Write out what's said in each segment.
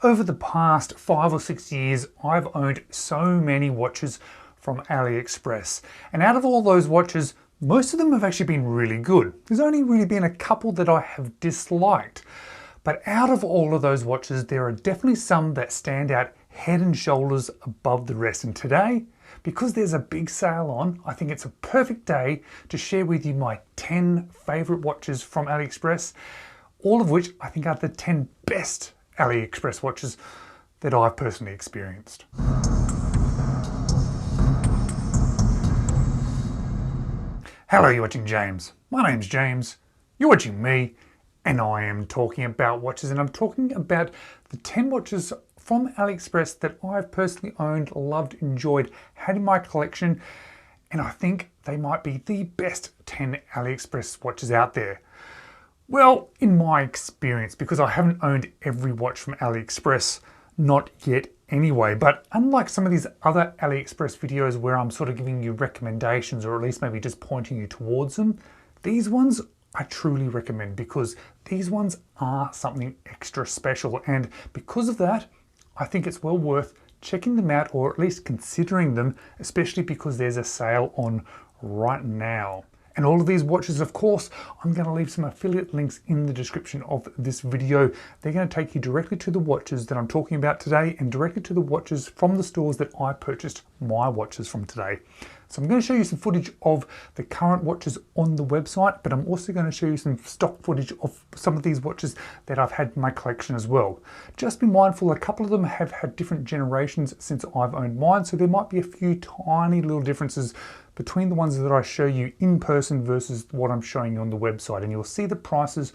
Over the past 5 or 6 years, I've owned so many watches from Aliexpress. And out of all those watches, most of them have actually been really good. There's only really been a couple that I have disliked. But out of all of those watches, there are definitely some that stand out head and shoulders above the rest. And today, because there's a big sale on, I think it's a perfect day to share with you my 10 favorite watches from Aliexpress, all of which I think are the 10 best Aliexpress watches that I've personally experienced. Hello, you're watching James. My name's James, you're watching me, and I am talking about watches, and I'm talking about the 10 watches from Aliexpress that I've personally owned, loved, enjoyed, had in my collection, and I think they might be the best 10 Aliexpress watches out there. Well, in my experience, because I haven't owned every watch from Aliexpress, not yet anyway, but unlike some of these other Aliexpress videos where I'm sort of giving you recommendations or at least maybe just pointing you towards them, these ones I truly recommend because these ones are something extra special, and because of that, I think it's well worth checking them out or at least considering them, especially because there's a sale on right now. And all of these watches, of course, I'm going to leave some affiliate links in the description of this video. They're going to take you directly to the watches that I'm talking about today and directly to the watches from the stores that I purchased my watches from today. So I'm going to show you some footage of the current watches on the website, but I'm also going to show you some stock footage of some of these watches that I've had in my collection as well. Just be mindful, a couple of them have had different generations since I've owned mine, so there might be a few tiny little differences between the ones that I show you in person versus what I'm showing you on the website. And you'll see the prices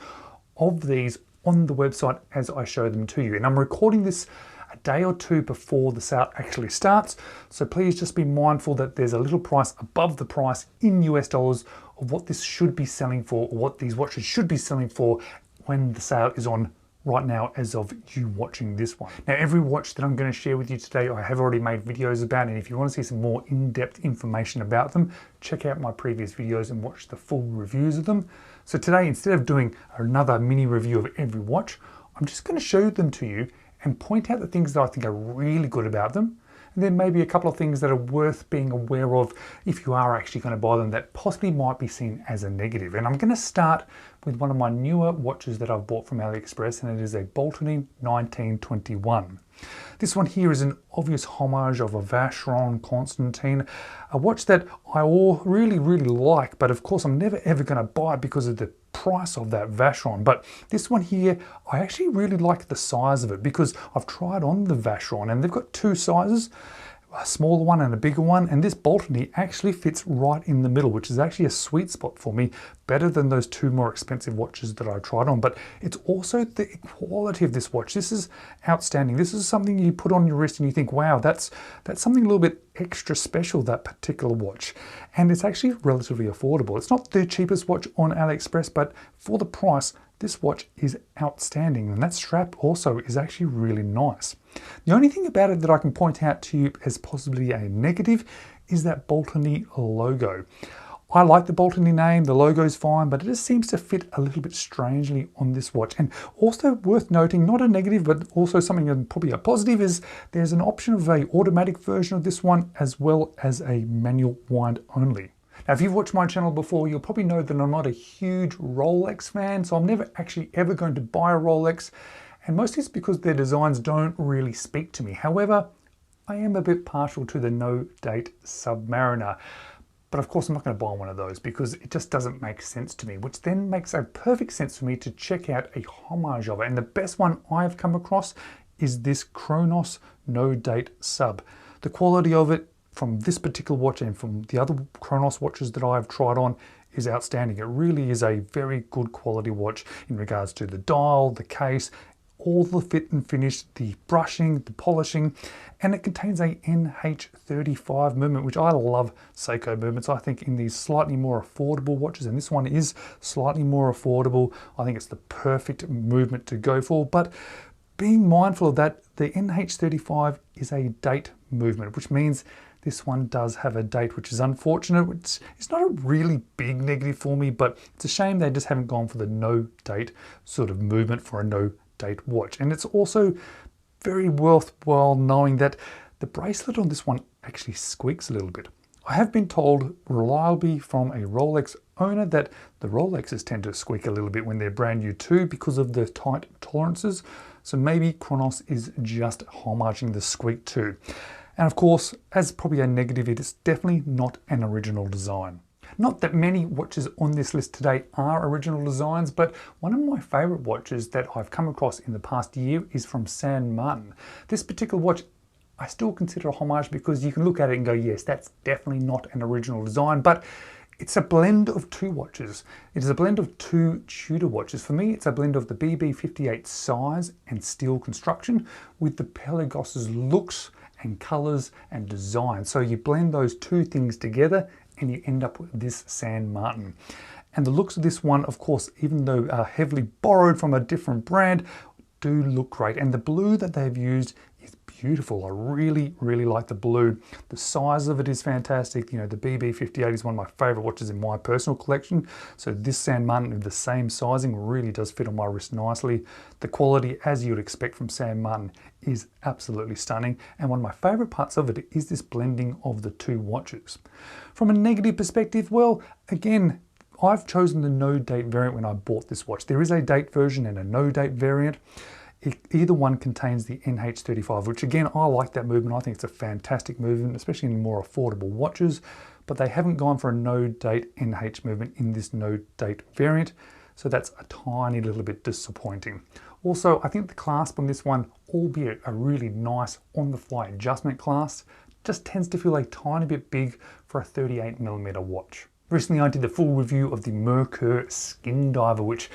of these on the website as I show them to you. And I'm recording this a day or two before the sale actually starts, so please just be mindful that there's a little price above the price in US dollars of what this should be selling for, or what these watches should be selling for when the sale is on right now as of you watching this one. Now, every watch that I'm going to share with you today I have already made videos about, and if you want to see some more in-depth information about them, check out my previous videos and watch the full reviews of them. So today, instead of doing another mini review of every watch, I'm just going to show them to you and point out the things that I think are really good about them, and then maybe a couple of things that are worth being aware of if you are actually going to buy them that possibly might be seen as a negative. And I'm going to start with one of my newer watches that I've bought from Aliexpress, and it is a Bolony In 1921. This one here is an obvious homage of a Vacheron Constantin, a watch that I really like, but of course I'm never ever going to buy it because of the price of that Vacheron. But this one here, I actually really like the size of it because I've tried on the Vacheron and they've got two sizes, a smaller one and a bigger one, and this Baltany actually fits right in the middle, which is actually a sweet spot for me, better than those two more expensive watches that I tried on. But it's also the quality of this watch. This is outstanding. This is something you put on your wrist and you think, wow, that's something a little bit extra special, that particular watch. And it's actually relatively affordable. It's not the cheapest watch on Aliexpress, but for the price, this watch is outstanding, and that strap also is actually really nice. The only thing about it that I can point out to you as possibly a negative is that Baltany logo. I like the Baltany name, the logo is fine, but it just seems to fit a little bit strangely on this watch. And also worth noting, not a negative, but also something that probably a positive, is there's an option of an automatic version of this one as well as a manual wind only. Now, if you've watched my channel before, you'll probably know that I'm not a huge Rolex fan, so I'm never actually ever going to buy a Rolex, and mostly it's because their designs don't really speak to me. However, I am a bit partial to the No Date Submariner, but of course I'm not going to buy one of those because it just doesn't make sense to me, which then makes a perfect sense for me to check out a homage of it. And the best one I've come across is this Kronos No Date Sub. The quality of it from this particular watch and from the other Kronos watches that I've tried on is outstanding. It really is a very good quality watch in regards to the dial, the case, all the fit and finish, the brushing, the polishing, and it contains a NH35 movement, which I love Seiko movements. I think in these slightly more affordable watches, and this one is slightly more affordable, I think it's the perfect movement to go for. But being mindful of that, the NH35 is a date movement, which means this one does have a date, which is unfortunate. It's not a really big negative for me, but it's a shame they just haven't gone for the no date sort of movement for a no date watch. And it's also very worthwhile knowing that the bracelet on this one actually squeaks a little bit. I have been told reliably from a Rolex owner that the Rolexes tend to squeak a little bit when they're brand new too because of the tight tolerances. So maybe Kronos is just homaging the squeak too. And of course, as probably a negative, it is definitely not an original design. Not that many watches on this list today are original designs, but one of my favorite watches that I've come across in the past year is from San Martin. This particular watch I still consider a homage because you can look at it and go, yes, that's definitely not an original design, but it's a blend of two watches. It is a blend of two Tudor watches. For me, it's a blend of the BB58 size and steel construction with the Pelagos's looks and colors and design. So you blend those two things together and you end up with this San Martin. And the looks of this one, of course, even though heavily borrowed from a different brand, do look great. And the blue that they've used is beautiful. I really, really like the blue. The size of it is fantastic. You know, the BB58 is one of my favorite watches in my personal collection. So this San Martin with the same sizing really does fit on my wrist nicely. The quality, as you would expect from San Martin, is absolutely stunning. And one of my favorite parts of it is this blending of the two watches. From a negative perspective, well, again, I've chosen the no date variant when I bought this watch. There is a date version and a no date variant. Either one contains the NH35, which again, I like that movement. I think it's a fantastic movement, especially in more affordable watches, but they haven't gone for a no date NH movement in this no date variant. So that's a tiny little bit disappointing. Also, I think the clasp on this one, albeit a really nice on-the-fly adjustment clasp, just tends to feel a tiny bit big for a 38mm watch. Recently, I did the full review of the Merkur Skin Diver, which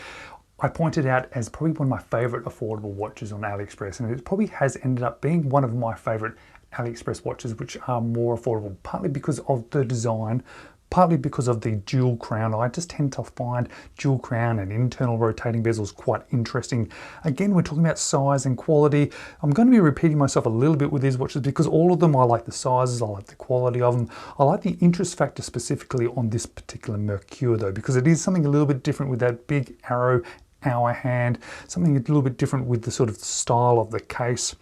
I pointed out as probably one of my favorite affordable watches on Aliexpress, and it probably has ended up being one of my favorite Aliexpress watches, which are more affordable, partly because of the design, partly because of the dual crown. I just tend to find dual crown and internal rotating bezels quite interesting. Again, we're talking about size and quality. I'm going to be repeating myself a little bit with these watches because all of them, I like the sizes, I like the quality of them. I like the interest factor specifically on this particular Merkur though, because it is something a little bit different with that big arrow hour hand, something a little bit different with the sort of style of the case.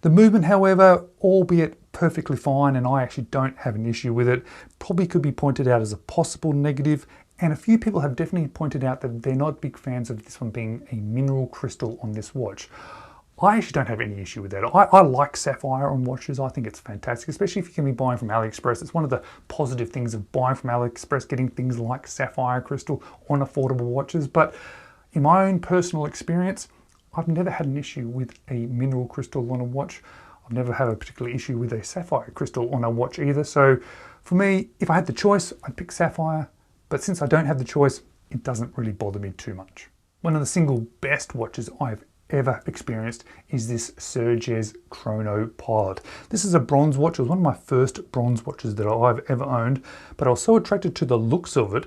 The movement, however, albeit perfectly fine, and I actually don't have an issue with it, probably could be pointed out as a possible negative, and a few people have definitely pointed out that they're not big fans of this one being a mineral crystal on this watch. I actually don't have any issue with that. I like sapphire on watches. I think it's fantastic, especially if you can be buying from Aliexpress. It's one of the positive things of buying from Aliexpress, getting things like sapphire crystal on affordable watches. But in my own personal experience, I've never had an issue with a mineral crystal on a watch. I've never had a particular issue with a sapphire crystal on a watch either. So for me, if I had the choice, I'd pick sapphire. But since I don't have the choice, it doesn't really bother me too much. One of the single best watches I've ever experienced is this Sugess Chrono Pilot. This is a bronze watch. It was one of my first bronze watches that I've ever owned, but I was so attracted to the looks of it,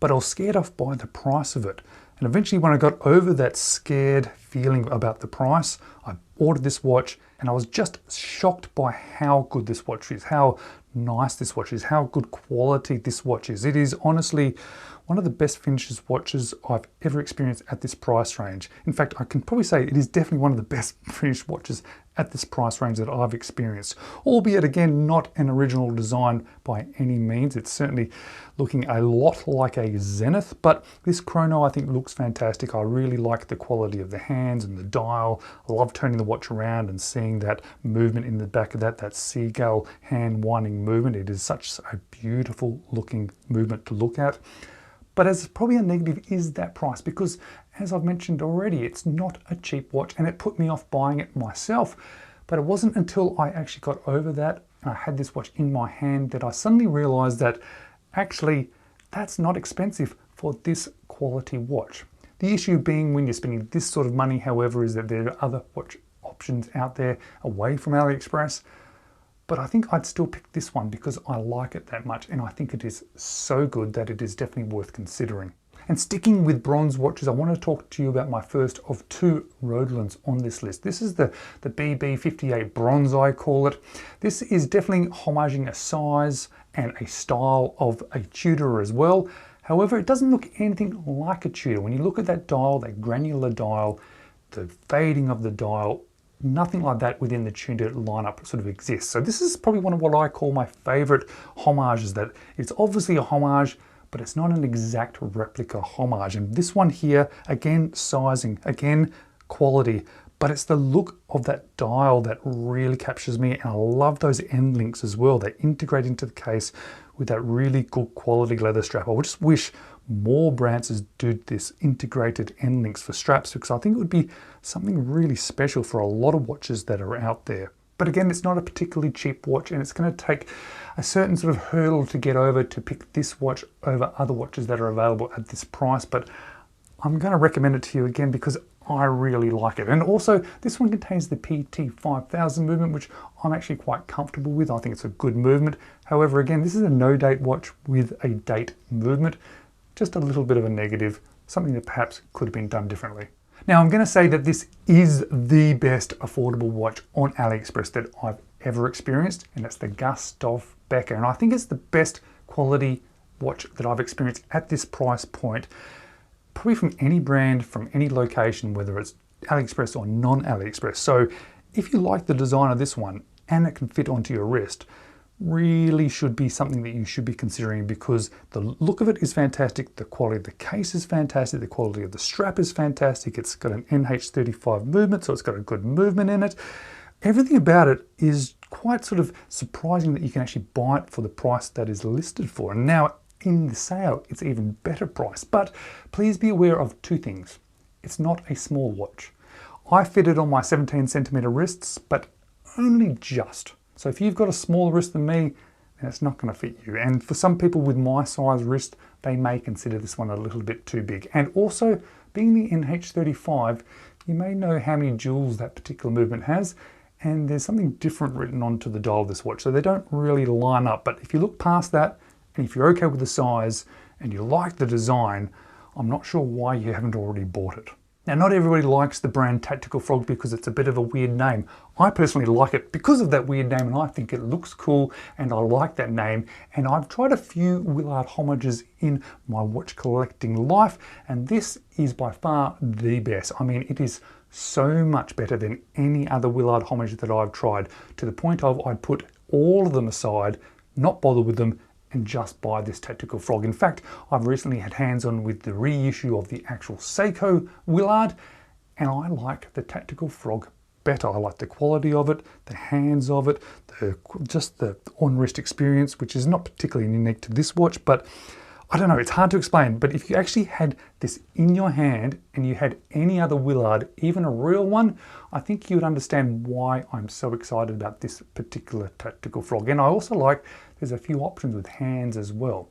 but I was scared off by the price of it. And eventually when I got over that scared feeling about the price, I ordered this watch and I was just shocked by how good this watch is, how nice this watch is, how good quality this watch is. It is honestly one of the best finishes watches I've ever experienced at this price range. In fact, I can probably say it is definitely one of the best finished watches at this price range that I've experienced. Albeit again, not an original design by any means. It's certainly looking a lot like a Zenith, but this Chrono I think looks fantastic. I really like the quality of the hands and the dial. I love turning the watch around and seeing that movement in the back of that seagull hand winding movement. It is such a beautiful looking movement to look at. But as probably a negative is that price, because as I've mentioned already, it's not a cheap watch and it put me off buying it myself. But it wasn't until I actually got over that and I had this watch in my hand that I suddenly realized that actually that's not expensive for this quality watch. The issue being when you're spending this sort of money, however, is that there are other watch options out there away from Aliexpress. But I think I'd still pick this one because I like it that much and I think it is so good that it is definitely worth considering. And sticking with bronze watches, I want to talk to you about my first of two Hruodlands on this list. This is the BB58 bronze, I call it. This is definitely homaging a size and a style of a Tudor as well. However, it doesn't look anything like a Tudor. When you look at that dial, that granular dial, the fading of the dial, nothing like that within the Tudor lineup sort of exists. So this is probably one of what I call my favorite homages, that it's obviously a homage, but it's not an exact replica homage. And this one here, again, sizing, again, quality, but it's the look of that dial that really captures me. And I love those end links as well. They integrate into the case with that really good quality leather strap. I just wish more brands did this integrated end links for straps, because I think it would be something really special for a lot of watches that are out there. But again, it's not a particularly cheap watch, and it's going to take a certain sort of hurdle to get over to pick this watch over other watches that are available at this price. But I'm going to recommend it to you again because I really like it. And also, this one contains the PT5000 movement, which I'm actually quite comfortable with. I think it's a good movement. However, again, this is a no-date watch with a date movement. Just a little bit of a negative, something that perhaps could have been done differently. Now, I'm going to say that this is the best affordable watch on AliExpress that I've ever experienced, and it's the Gust of Becka. And I think it's the best quality watch that I've experienced at this price point, probably from any brand, from any location, whether it's AliExpress or non-AliExpress. So if you like the design of this one and it can fit onto your wrist, really should be something that you should be considering, because the look of it is fantastic, the quality of the case is fantastic, the quality of the strap is fantastic, it's got an NH35 movement, so it's got a good movement in it. Everything about it is quite sort of surprising that you can actually buy it for the price that is listed for. And now in the sale, it's even better price. But please be aware of two things. It's not a small watch. I fit it on my 17 centimeter wrists, but only just. So if you've got a smaller wrist than me, then it's not going to fit you. And for some people with my size wrist, they may consider this one a little bit too big. And also, being the NH35, you may know how many jewels that particular movement has, and there's something different written onto the dial of this watch, so they don't really line up. But if you look past that, and if you're okay with the size, and you like the design, I'm not sure why you haven't already bought it. Now, not everybody likes the brand Tactical Frog because it's a bit of a weird name. I personally like it because of that weird name, and I think it looks cool, and I like that name. And I've tried a few Willard homages in my watch collecting life, and this is by far the best. I mean, it is so much better than any other Willard homage that I've tried, to the point of I'd put all of them aside, not bother with them, and just buy this Tactical Frog. In fact, I've recently had hands-on with the reissue of the actual Seiko Willard, and I like the Tactical Frog better. I like the quality of it, the hands of it, just the on-wrist experience, which is not particularly unique to this watch, but I don't know, it's hard to explain. But if you actually had this in your hand and you had any other Willard, even a real one, I think you would understand why I'm so excited about this particular Tactical Frog. And I also like there's a few options with hands as well.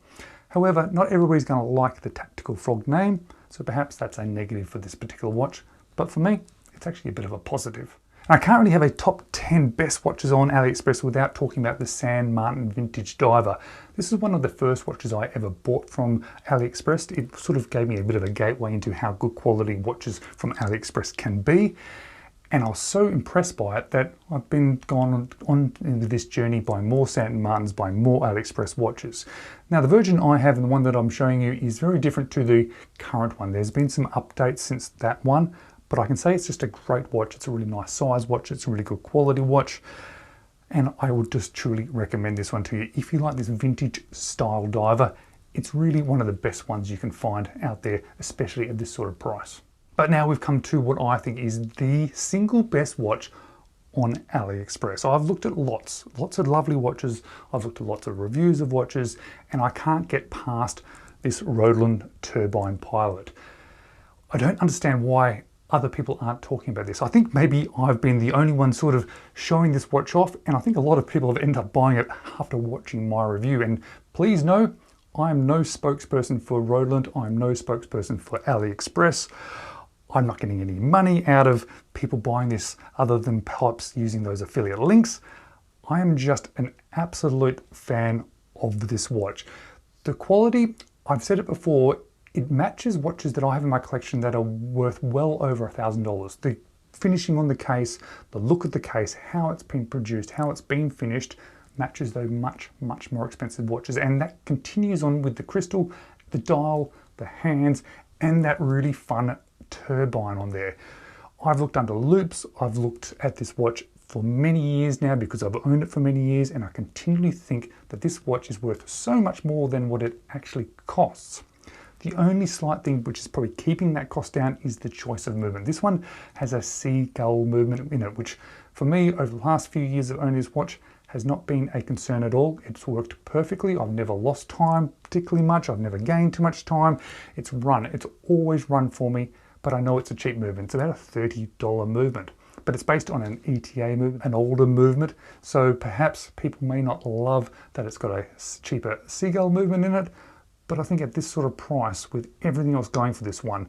However, not everybody's going to like the Tactical Frog name, so perhaps that's a negative for this particular watch. But for me, it's actually a bit of a positive. I can't really have a top 10 best watches on AliExpress without talking about the San Martin Vintage Diver. This is one of the first watches I ever bought from AliExpress. It sort of gave me a bit of a gateway into how good quality watches from AliExpress can be. And I was so impressed by it that I've been gone on into this journey, buying more San Martins, buying more AliExpress watches. Now, the version I have and the one that I'm showing you is very different to the current one. There's been some updates since that one, but I can say it's just a great watch. It's a really nice size watch. It's a really good quality watch. And I would just truly recommend this one to you. If you like this vintage style diver, it's really one of the best ones you can find out there, especially at this sort of price. But now we've come to what I think is the single best watch on AliExpress. So I've looked at lots of lovely watches. I've looked at lots of reviews of watches, and I can't get past this Rodland Turbine Pilot. I don't understand why other people aren't talking about this. I think maybe I've been the only one sort of showing this watch off, and I think a lot of people have ended up buying it after watching my review. And please know, I'm no spokesperson for Rodland. I'm no spokesperson for AliExpress. I'm not getting any money out of people buying this other than perhaps using those affiliate links. I am just an absolute fan of this watch. The quality, I've said it before, it matches watches that I have in my collection that are worth well over $1,000. The finishing on the case, the look of the case, how it's been produced, how it's been finished, matches those much more expensive watches. And that continues on with the crystal, the dial, the hands, and that really fun turbine on there. I've looked under loops, I've looked at this watch for many years now because I've owned it for many years, and I continually think that this watch is worth so much more than what it actually costs. The only slight thing which is probably keeping that cost down is the choice of movement. This one has a seagull movement in it, which for me over the last few years of owning this watch has not been a concern at all. It's worked perfectly. I've never lost time particularly much. I've never gained too much time. It's always run for me, but I know it's a cheap movement. It's about a $30 movement, but it's based on an ETA movement, an older movement. So perhaps people may not love that it's got a cheaper seagull movement in it, but I think at this sort of price, with everything else going for this one,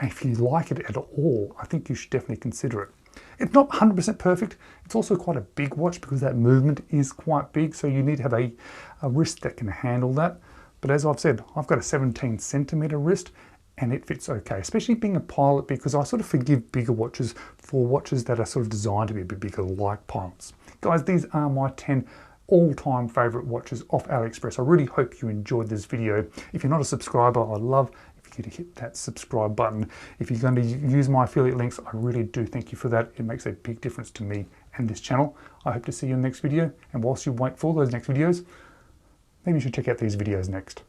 if you like it at all, I think you should definitely consider it. It's not 100% perfect. It's also quite a big watch because that movement is quite big, so you need to have a wrist that can handle that. But as I've said, I've got a 17 centimeter wrist and it fits okay, especially being a pilot, because I sort of forgive bigger watches for watches that are sort of designed to be a bit bigger, like pilots. Guys, these are my 10 all-time favorite watches off AliExpress. I really hope you enjoyed this video. If you're not a subscriber, I'd love if you could hit that subscribe button. If you're going to use my affiliate links, I really do thank you for that. It makes a big difference to me and this channel. I hope to see you in the next video, and whilst you wait for those next videos, maybe you should check out these videos next.